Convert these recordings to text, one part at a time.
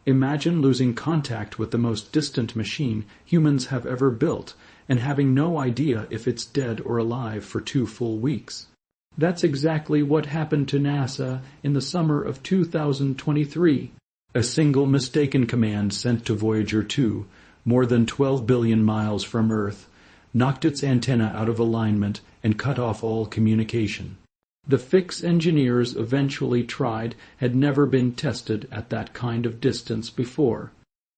Imagine losing contact with the most distant machine humans have ever built and having no idea if it's dead or alive for 2 full weeks. That's exactly what happened to NASA in the summer of 2023. A single mistaken command sent to Voyager 2, more than 12 billion miles from Earth, knocked its antenna out of alignment and cut off all communication. The fix engineers eventually tried had never been tested at that kind of distance before.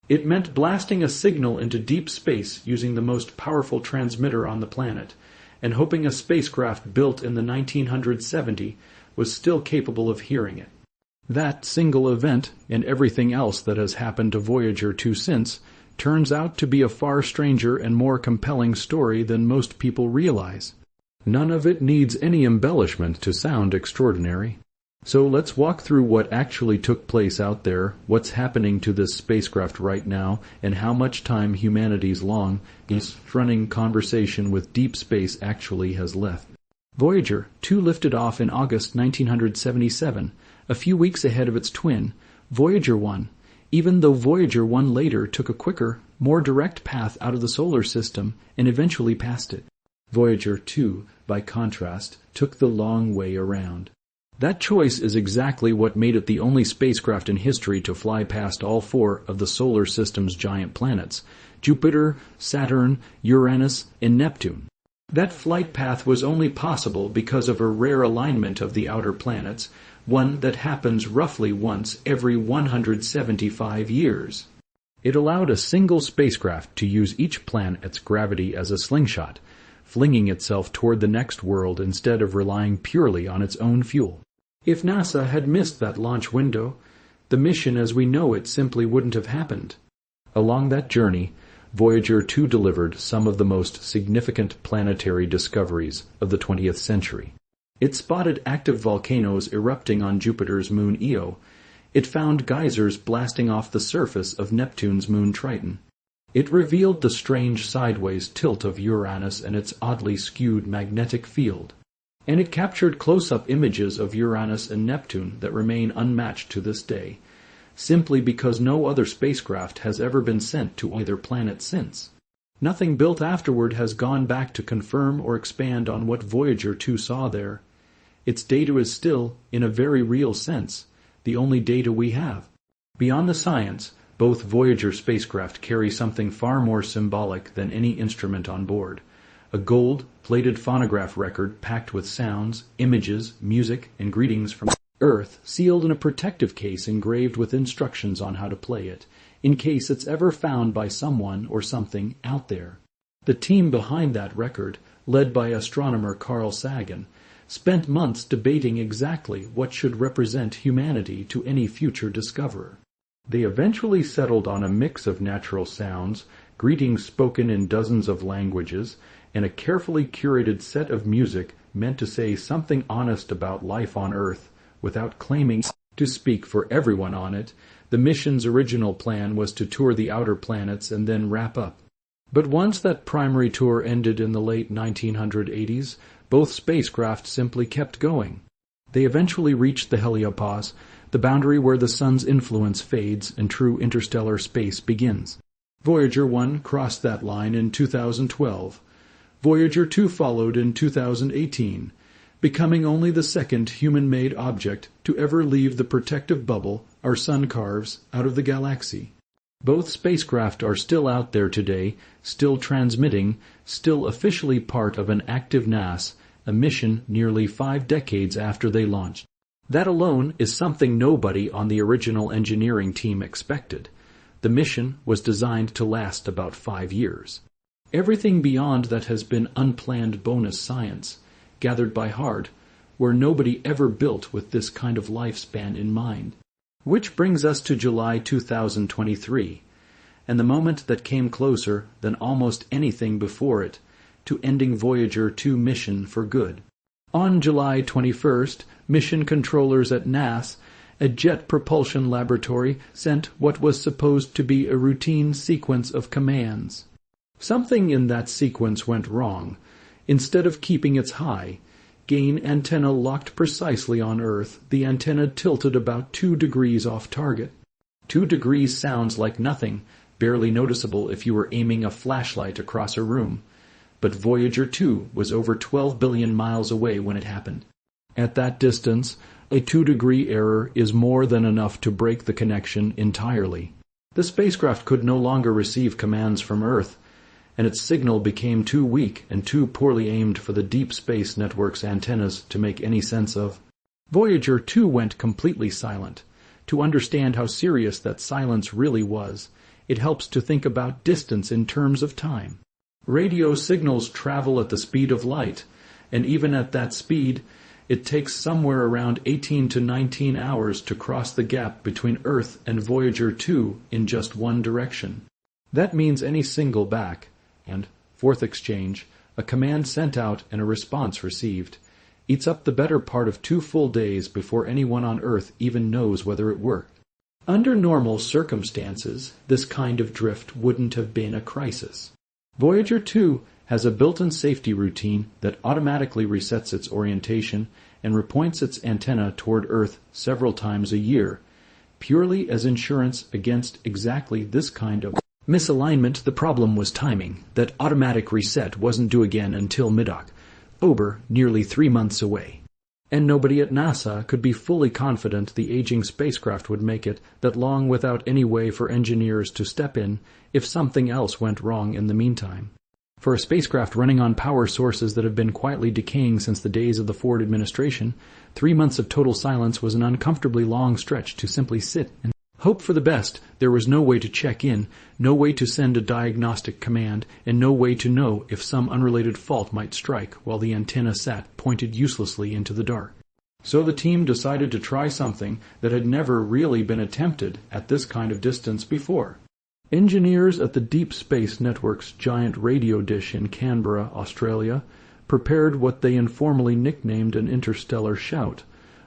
It meant blasting a signal into deep space using the most powerful transmitter on the planet, and hoping a spacecraft built in the 1970s was still capable of hearing it. That single event, and everything else that has happened to Voyager 2 since, turns out to be a far stranger and more compelling story than most people realize. None of it needs any embellishment to sound extraordinary. So let's walk through what actually took place out there, what's happening to this spacecraft right now, and how much time humanity's long-running conversation with deep space actually has left. Voyager 2 lifted off in August 1977, a few weeks ahead of its twin, Voyager 1, even though Voyager 1 later took a quicker, more direct path out of the solar system and eventually passed it. Voyager 2, by contrast, took the long way around. That choice is exactly what made it the only spacecraft in history to fly past all 4 of the solar system's giant planets, Jupiter, Saturn, Uranus, and Neptune. That flight path was only possible because of a rare alignment of the outer planets, one that happens roughly once every 175 years. It allowed a single spacecraft to use each planet's gravity as a slingshot, flinging itself toward the next world instead of relying purely on its own fuel. If NASA had missed that launch window, the mission as we know it simply wouldn't have happened. Along that journey, Voyager 2 delivered some of the most significant planetary discoveries of the 20th century. It spotted active volcanoes erupting on Jupiter's moon Io. It found geysers blasting off the surface of Neptune's moon Triton. It revealed the strange sideways tilt of Uranus and its oddly skewed magnetic field. And it captured close-up images of Uranus and Neptune that remain unmatched to this day, simply because no other spacecraft has ever been sent to either planet since. Nothing built afterward has gone back to confirm or expand on what Voyager 2 saw there. Its data is still, in a very real sense, the only data we have. Beyond the science, both Voyager spacecraft carry something far more symbolic than any instrument on board. A gold-plated phonograph record packed with sounds, images, music, and greetings from Earth, sealed in a protective case engraved with instructions on how to play it, in case it's ever found by someone or something out there. The team behind that record, led by astronomer Carl Sagan, spent months debating exactly what should represent humanity to any future discoverer. They eventually settled on a mix of natural sounds, greetings spoken in dozens of languages, and a carefully curated set of music meant to say something honest about life on Earth without claiming to speak for everyone on it. The mission's original plan was to tour the outer planets and then wrap up. But once that primary tour ended in the late 1980s, both spacecraft simply kept going. They eventually reached the heliopause, the boundary where the sun's influence fades and true interstellar space begins. Voyager 1 crossed that line in 2012. Voyager 2 followed in 2018, becoming only the second human-made object to ever leave the protective bubble our sun carves out of the galaxy. Both spacecraft are still out there today, still transmitting, still officially part of an active NASA, a mission nearly 5 decades after they launched. That alone is something nobody on the original engineering team expected. The mission was designed to last about 5 years. Everything beyond that has been unplanned bonus science, gathered by heart, where nobody ever built with this kind of lifespan in mind. Which brings us to July 2023, and the moment that came closer than almost anything before it to ending Voyager 2 mission for good. On July 21st, mission controllers at NASA, a jet propulsion laboratory, sent what was supposed to be a routine sequence of commands. Something in that sequence went wrong. Instead of keeping its high, gain antenna locked precisely on Earth, the antenna tilted about 2 degrees off target. 2 degrees sounds like nothing, barely noticeable if you were aiming a flashlight across a room. But Voyager 2 was over 12 billion miles away when it happened. At that distance, a 2-degree error is more than enough to break the connection entirely. The spacecraft could no longer receive commands from Earth, and its signal became too weak and too poorly aimed for the Deep Space Network's antennas to make any sense of. Voyager 2 went completely silent. To understand how serious that silence really was, it helps to think about distance in terms of time. Radio signals travel at the speed of light, and even at that speed, it takes somewhere around 18 to 19 hours to cross the gap between Earth and Voyager 2 in just one direction. That means any single back and forth exchange, a command sent out and a response received, eats up the better part of 2 full days before anyone on Earth even knows whether it worked. Under normal circumstances, this kind of drift wouldn't have been a crisis. Voyager 2 has a built-in safety routine that automatically resets its orientation and repoints its antenna toward Earth several times a year, purely as insurance against exactly this kind of misalignment. The problem was timing. That automatic reset wasn't due again until mid-October, nearly 3 months away. And nobody at NASA could be fully confident the aging spacecraft would make it that long without any way for engineers to step in if something else went wrong in the meantime. For a spacecraft running on power sources that have been quietly decaying since the days of the Ford administration, 3 months of total silence was an uncomfortably long stretch to simply sit and hope for the best. There was no way to check in, no way to send a diagnostic command, and no way to know if some unrelated fault might strike while the antenna sat pointed uselessly into the dark. So the team decided to try something that had never really been attempted at this kind of distance before. Engineers at the Deep Space Network's giant radio dish in Canberra, Australia, prepared what they informally nicknamed an interstellar shout,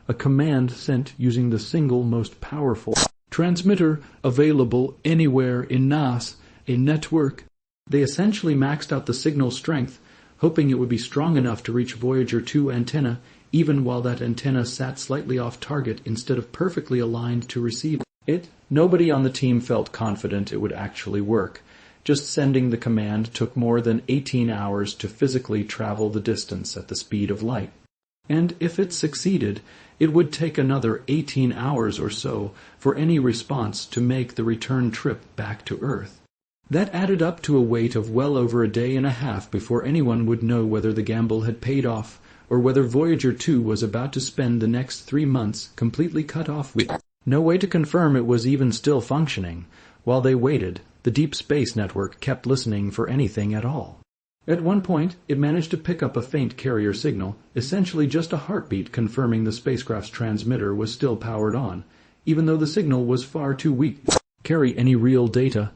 a command sent using the single most powerful transmitter available anywhere in NAS, a network. They essentially maxed out the signal strength, hoping it would be strong enough to reach Voyager 2 antenna, even while that antenna sat slightly off target instead of perfectly aligned to receive it. Nobody on the team felt confident it would actually work. Just sending the command took more than 18 hours to physically travel the distance at the speed of light. And if it succeeded, it would take another 18 hours or so for any response to make the return trip back to Earth. That added up to a wait of well over a day and a half before anyone would know whether the gamble had paid off or whether Voyager 2 was about to spend the next 3 months completely cut off with no way to confirm it was even still functioning. While they waited, the Deep Space Network kept listening for anything at all. At one point, it managed to pick up a faint carrier signal, essentially just a heartbeat confirming the spacecraft's transmitter was still powered on, even though the signal was far too weak to carry any real data.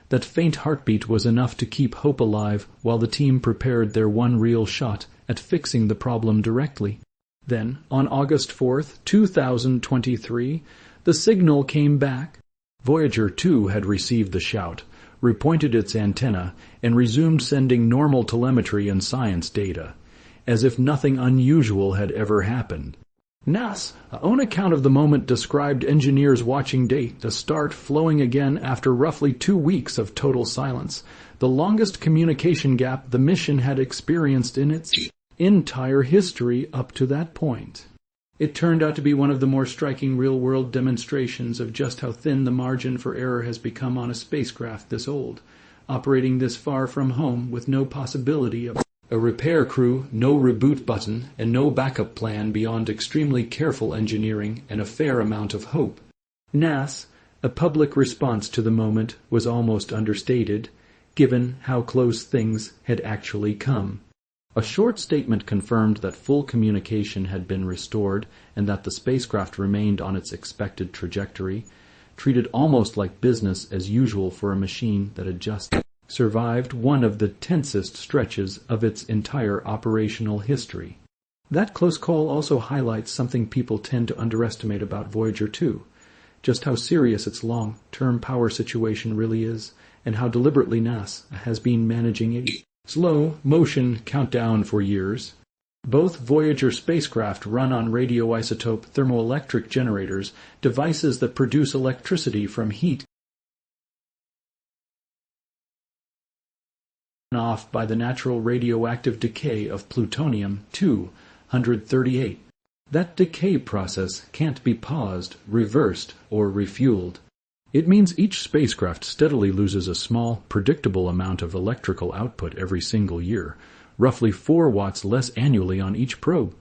That faint heartbeat was enough to keep hope alive while the team prepared their one real shot at fixing the problem directly. Then, on August 4th, 2023, the signal came back. Voyager 2 had received the shout, repointed its antenna, and resumed sending normal telemetry and science data, as if nothing unusual had ever happened. NASA's own account of the moment described engineers watching data start flowing again after roughly 2 weeks of total silence, the longest communication gap the mission had experienced in its entire history up to that point. It turned out to be one of the more striking real-world demonstrations of just how thin the margin for error has become on a spacecraft this old, operating this far from home with no possibility of a repair crew, no reboot button, and no backup plan beyond extremely careful engineering and a fair amount of hope. NASA's public response to the moment was almost understated, given how close things had actually come. A short statement confirmed that full communication had been restored and that the spacecraft remained on its expected trajectory, treated almost like business as usual for a machine that had just survived one of the tensest stretches of its entire operational history. That close call also highlights something people tend to underestimate about Voyager 2, just how serious its long-term power situation really is, and how deliberately NASA has been managing a slow-motion countdown for years. Both Voyager spacecraft run on radioisotope thermoelectric generators, devices that produce electricity from heat off by the natural radioactive decay of plutonium-238. That decay process can't be paused, reversed, or refueled. It means each spacecraft steadily loses a small, predictable amount of electrical output every single year, roughly 4 watts less annually on each probe.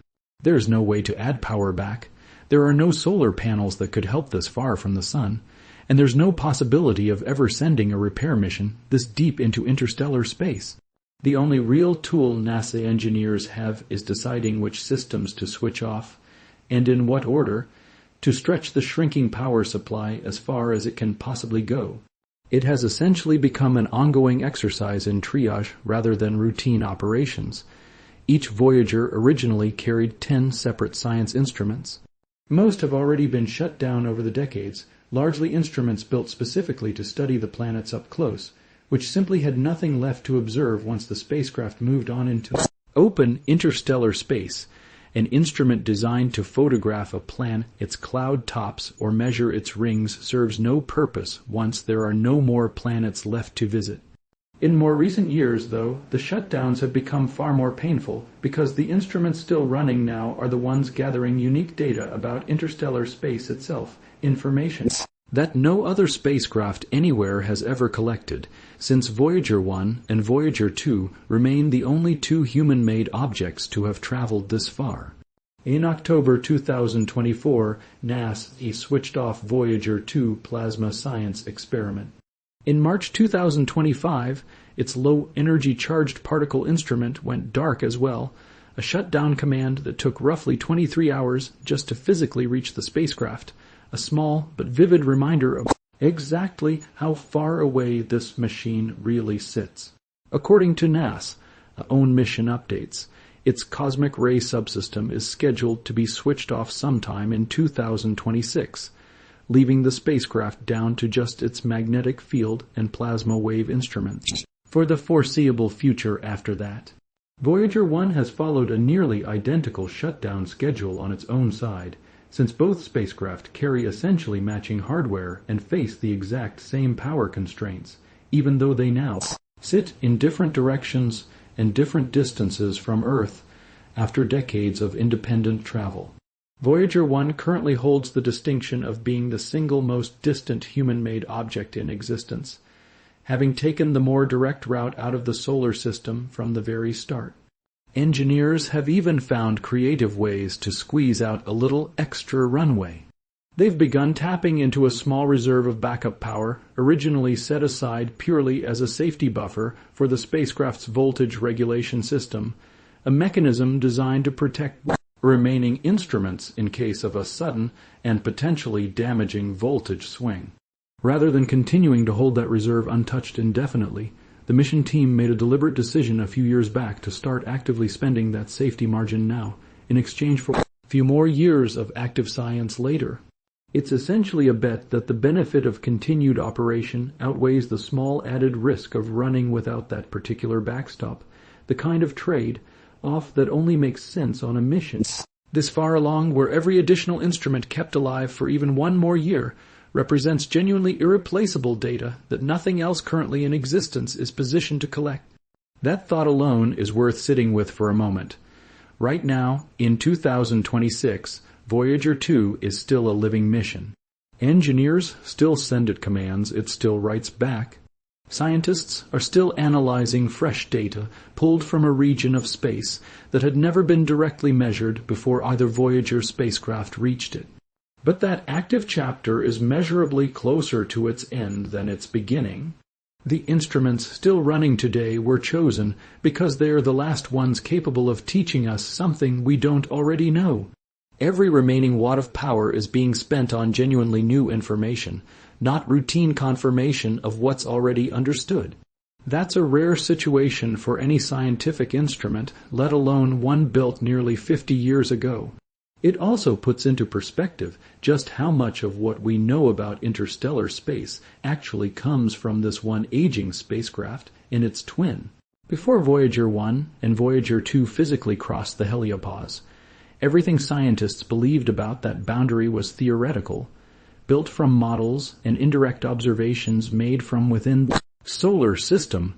There's no way to add power back. There are no solar panels that could help this far from the sun, and there's no possibility of ever sending a repair mission this deep into interstellar space. The only real tool NASA engineers have is deciding which systems to switch off, and in what order, to stretch the shrinking power supply as far as it can possibly go. It has essentially become an ongoing exercise in triage rather than routine operations. Each Voyager originally carried 10 separate science instruments. Most have already been shut down over the decades, largely instruments built specifically to study the planets up close, which simply had nothing left to observe once the spacecraft moved on into open interstellar space. An instrument designed to photograph a planet, its cloud tops, or measure its rings serves no purpose once there are no more planets left to visit. In more recent years, though, the shutdowns have become far more painful because the instruments still running now are the ones gathering unique data about interstellar space itself, information that no other spacecraft anywhere has ever collected, since Voyager 1 and Voyager 2 remain the only 2 human-made objects to have traveled this far. In October 2024, NASA switched off Voyager 2 plasma science experiment. In March 2025, its low-energy charged particle instrument went dark as well, a shutdown command that took roughly 23 hours just to physically reach the spacecraft, a small but vivid reminder of exactly how far away this machine really sits. According to NASA's own mission updates, its cosmic ray subsystem is scheduled to be switched off sometime in 2026, leaving the spacecraft down to just its magnetic field and plasma wave instruments for the foreseeable future after that. Voyager 1 has followed a nearly identical shutdown schedule on its own side, since both spacecraft carry essentially matching hardware and face the exact same power constraints, even though they now sit in different directions and different distances from Earth after decades of independent travel. Voyager 1 currently holds the distinction of being the single most distant human-made object in existence, having taken the more direct route out of the solar system from the very start. Engineers have even found creative ways to squeeze out a little extra runway. They've begun tapping into a small reserve of backup power, originally set aside purely as a safety buffer for the spacecraft's voltage regulation system, a mechanism designed to protect remaining instruments in case of a sudden and potentially damaging voltage swing. Rather than continuing to hold that reserve untouched indefinitely, the mission team made a deliberate decision a few years back to start actively spending that safety margin now, in exchange for a few more years of active science later. It's essentially a bet that the benefit of continued operation outweighs the small added risk of running without that particular backstop, the kind of trade-off that only makes sense on a mission this far along, where every additional instrument kept alive for even one more year represents genuinely irreplaceable data that nothing else currently in existence is positioned to collect. That thought alone is worth sitting with for a moment. Right now, in 2026, Voyager 2 is still a living mission. Engineers still send it commands it still writes back. Scientists are still analyzing fresh data pulled from a region of space that had never been directly measured before either Voyager spacecraft reached it. But that active chapter is measurably closer to its end than its beginning. The instruments still running today were chosen because they are the last ones capable of teaching us something we don't already know. Every remaining watt of power is being spent on genuinely new information, not routine confirmation of what's already understood. That's a rare situation for any scientific instrument, let alone one built nearly 50 years ago. It also puts into perspective just how much of what we know about interstellar space actually comes from this one aging spacecraft and its twin. Before Voyager 1 and Voyager 2 physically crossed the heliopause, everything scientists believed about that boundary was theoretical, built from models and indirect observations made from within the solar system.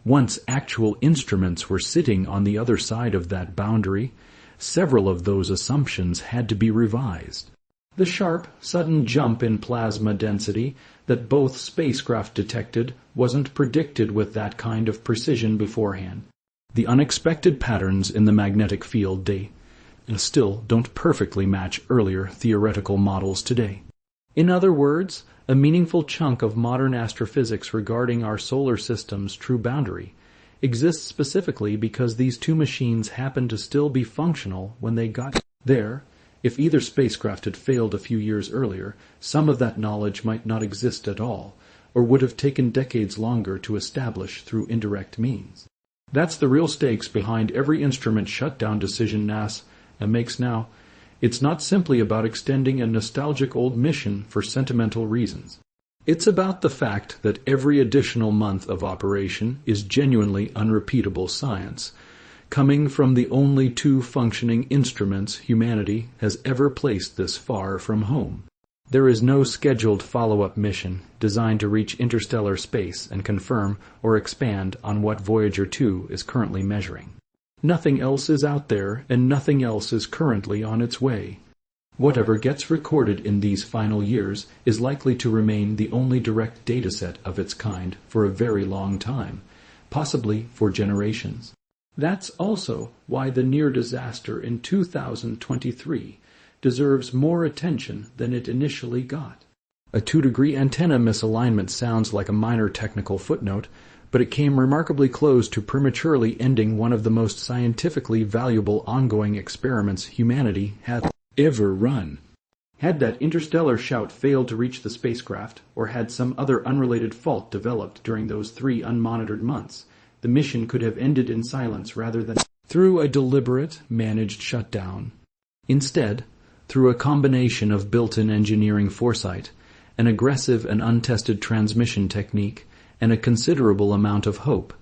Once actual instruments were sitting on the other side of that boundary, several of those assumptions had to be revised. The sharp, sudden jump in plasma density that both spacecraft detected wasn't predicted with that kind of precision beforehand. The unexpected patterns in the magnetic field still don't perfectly match earlier theoretical models today. In other words, a meaningful chunk of modern astrophysics regarding our solar system's true boundary exists specifically because these two machines happen to still be functional when they got there. If either spacecraft had failed a few years earlier, some of that knowledge might not exist at all, or would have taken decades longer to establish through indirect means. That's the real stakes behind every instrument shutdown decision NASA makes now. It's not simply about extending a nostalgic old mission for sentimental reasons. It's about the fact that every additional month of operation is genuinely unrepeatable science, coming from the only two functioning instruments humanity has ever placed this far from home. There is no scheduled follow-up mission designed to reach interstellar space and confirm or expand on what Voyager 2 is currently measuring. Nothing else is out there, and nothing else is currently on its way. Whatever gets recorded in these final years is likely to remain the only direct dataset of its kind for a very long time, possibly for generations. That's also why the near disaster in 2023 deserves more attention than it initially got. A 2-degree antenna misalignment sounds like a minor technical footnote, but it came remarkably close to prematurely ending one of the most scientifically valuable ongoing experiments humanity had ever run. Had that interstellar shout failed to reach the spacecraft, or had some other unrelated fault developed during those 3 unmonitored months, the mission could have ended in silence rather than through a deliberate, managed shutdown. Instead, through a combination of built-in engineering foresight, an aggressive and untested transmission technique, and a considerable amount of hope,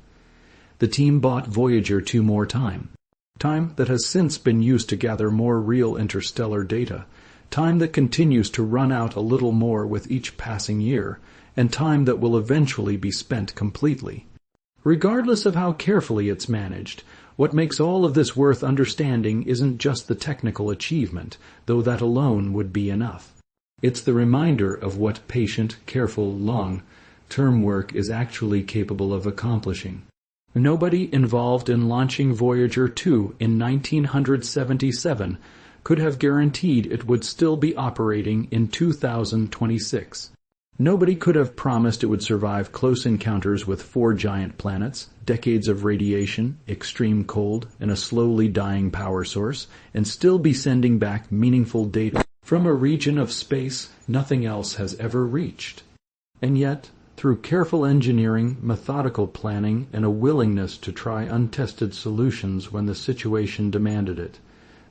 the team bought Voyager 2 more time that has since been used to gather more real interstellar data, time that continues to run out a little more with each passing year, and time that will eventually be spent completely. Regardless of how carefully it's managed, what makes all of this worth understanding isn't just the technical achievement, though that alone would be enough. It's the reminder of what patient, careful, long-term work is actually capable of accomplishing. Nobody involved in launching Voyager 2 in 1977 could have guaranteed it would still be operating in 2026. Nobody could have promised it would survive close encounters with 4 giant planets, decades of radiation, extreme cold, and a slowly dying power source, and still be sending back meaningful data from a region of space nothing else has ever reached. And yet, through careful engineering, methodical planning, and a willingness to try untested solutions when the situation demanded it,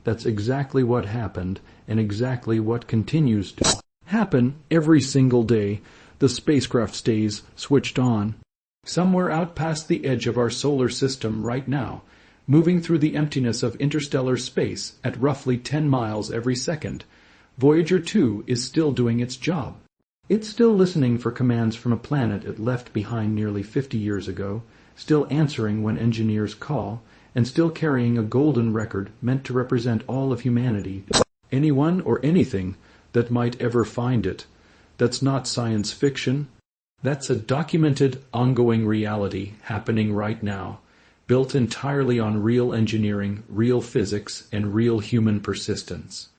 that's exactly what happened, and exactly what continues to happen every single day the spacecraft stays switched on. Somewhere out past the edge of our solar system right now, moving through the emptiness of interstellar space at roughly 10 miles every second, Voyager 2 is still doing its job. It's still listening for commands from a planet it left behind nearly 50 years ago, still answering when engineers call, and still carrying a golden record meant to represent all of humanity. Anyone or anything that might ever find it. That's not science fiction. That's a documented, ongoing reality happening right now, built entirely on real engineering, real physics, and real human persistence.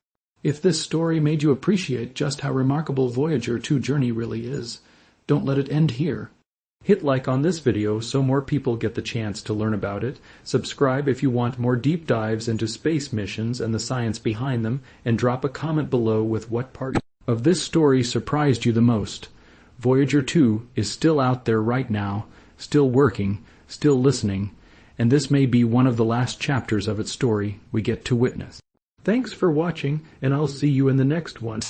If this story made you appreciate just how remarkable Voyager 2 journey really is, don't let it end here. Hit like on this video so more people get the chance to learn about it. Subscribe if you want more deep dives into space missions and the science behind them, and drop a comment below with what part of this story surprised you the most. Voyager 2 is still out there right now, still working, still listening, and this may be one of the last chapters of its story we get to witness. Thanks for watching, and I'll see you in the next one.